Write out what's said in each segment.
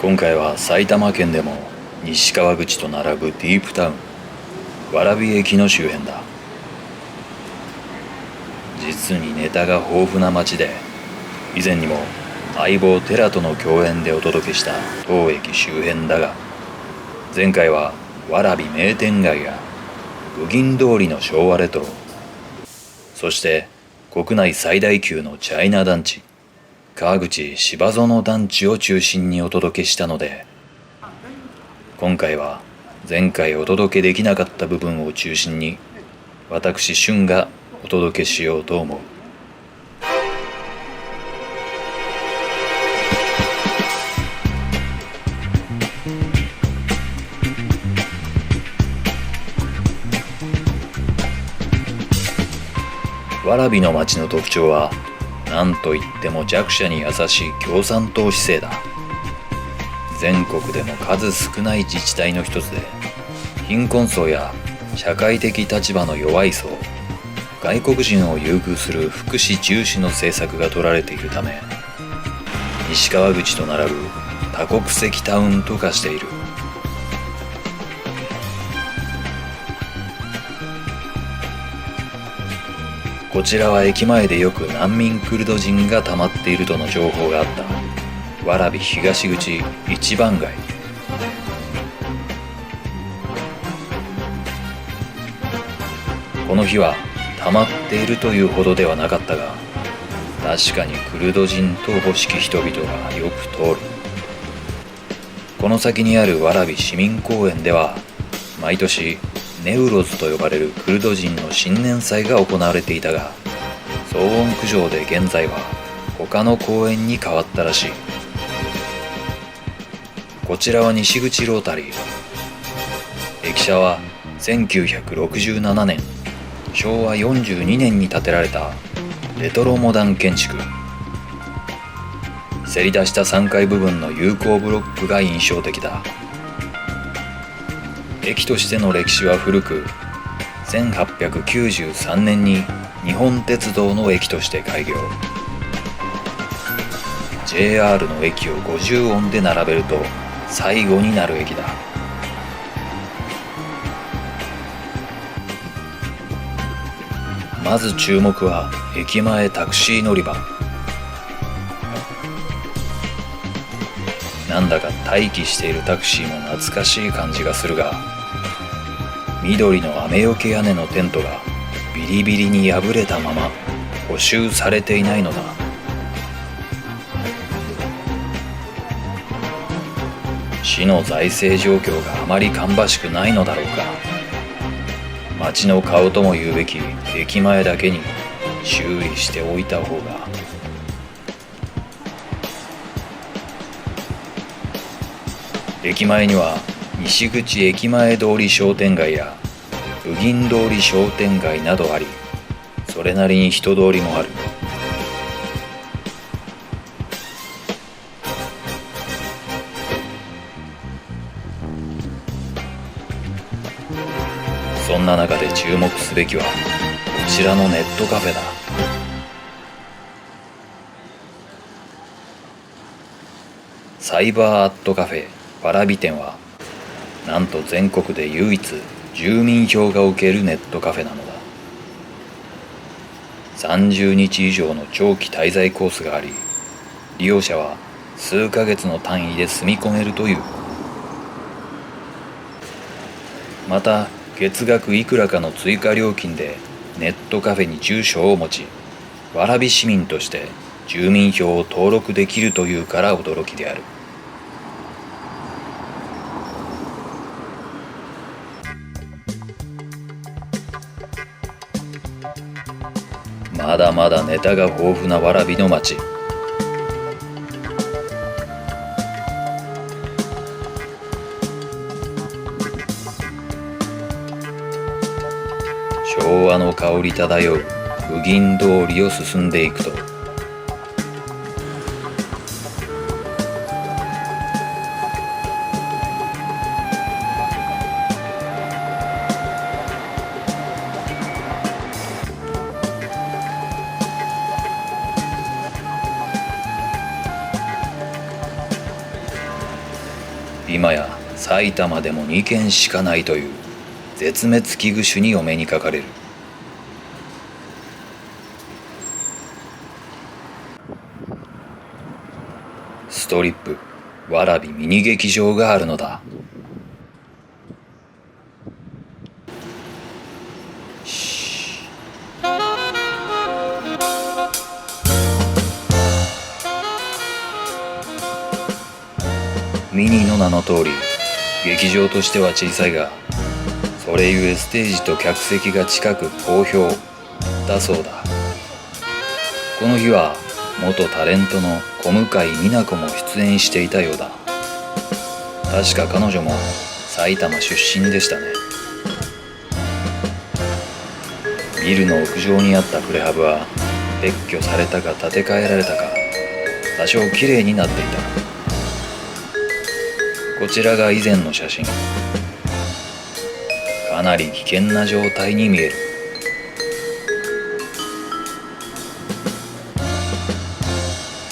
今回は埼玉県でも西川口と並ぶディープタウン蕨駅の周辺だ。実にネタが豊富な街で、以前にも相棒テラとの共演でお届けした当駅周辺だが、前回は蕨名店街や武銀通りの昭和レトロ、そして国内最大級のチャイナ団地川口芝園団地を中心にお届けしたので、今回は前回お届けできなかった部分を中心に私俊がお届けしようと思う。蕨の町の特徴は何といっても弱者に優しい共産党姿勢だ。全国でも数少ない自治体の一つで、貧困層や社会的立場の弱い層、外国人を優遇する福祉重視の政策が取られているため、西川口と並ぶ多国籍タウンと化している。こちらは駅前でよく難民クルド人が溜まっているとの情報があった蕨東口一番街。この日は溜まっているというほどではなかったが、確かにクルド人と欲しき人々がよく通る。この先にある蕨市民公園では毎年ネウロズと呼ばれるクルド人の新年祭が行われていたが、騒音苦情で現在は他の公園に変わったらしい。こちらは西口ロータリー。駅舎は1967年昭和42年に建てられたレトロモダン建築。せり出した3階部分の有効ブロックが印象的だ。駅としての歴史は古く、1893年に日本鉄道の駅として開業。 JR の駅を50音で並べると最後になる駅だ。まず注目は駅前タクシー乗り場。なんだか待機しているタクシーも懐かしい感じがするが、緑の雨よけ屋根のテントがビリビリに破れたまま補修されていないのだ。市の財政状況があまり芳しくないのだろうか。町の顔とも言うべき駅前だけに修理しておいた方が。駅前には西口駅前通り商店街や武銀通り商店街などあり、それなりに人通りもある。そんな中で注目すべきはこちらのネットカフェだ。サイバーアットカフェ蕨店はなんと全国で唯一住民票が置けるネットカフェなのだ。30日以上の長期滞在コースがあり、利用者は数ヶ月の単位で住み込めるという。また月額いくらかの追加料金でネットカフェに住所を持ち、蕨市民として住民票を登録できるというから驚きである。まだまだネタが豊富な蕨の町。昭和の香り漂う武銀通りを進んでいくと、今や埼玉でも2軒しかないという絶滅危惧種にお目にかかれる。ストリップ蕨ミニ劇場があるのだ。ミニの名の通り劇場としては小さいが、それゆえステージと客席が近く好評だそうだ。この日は元タレントの小向井美奈子も出演していたようだ。確か彼女も埼玉出身でしたね。ビルの屋上にあったプレハブは撤去されたか建て替えられたか、多少きれいになっていた。こちらが以前の写真。かなり危険な状態に見える。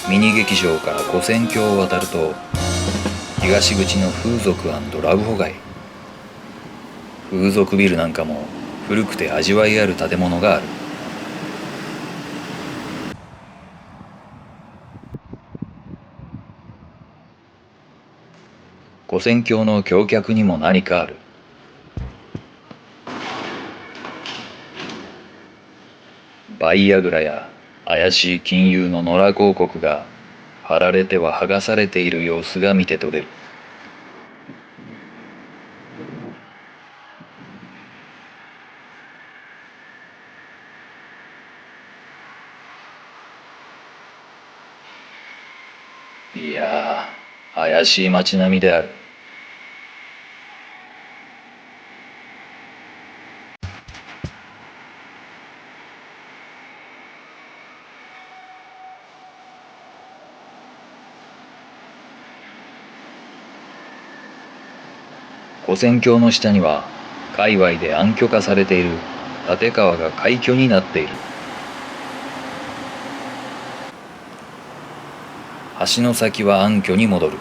ミニ劇場から跨線橋を渡ると東口の風俗&ラブホ街。風俗ビルなんかも古くて味わいある建物がある。跨線橋の橋脚にも何かある。バイアグラや怪しい金融の野良広告が貼られては剥がされている様子が見て取れる。いやー、怪しい街並みである。跨線橋の下には界隈で暗渠化されている立川が廃墟になっている。橋の先は暗渠に戻る。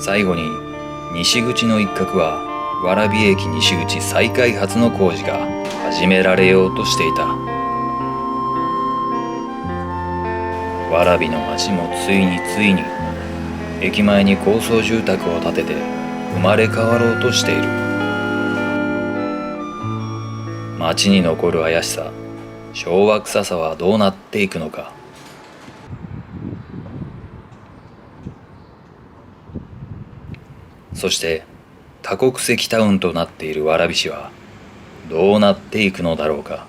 最後に西口の一角は蕨駅西口再開発の工事が始められようとしていた。蕨の町もついに駅前に高層住宅を建てて生まれ変わろうとしている。町に残る怪しさ、昭和臭さはどうなっていくのか。そして多国籍タウンとなっている蕨市はどうなっていくのだろうか。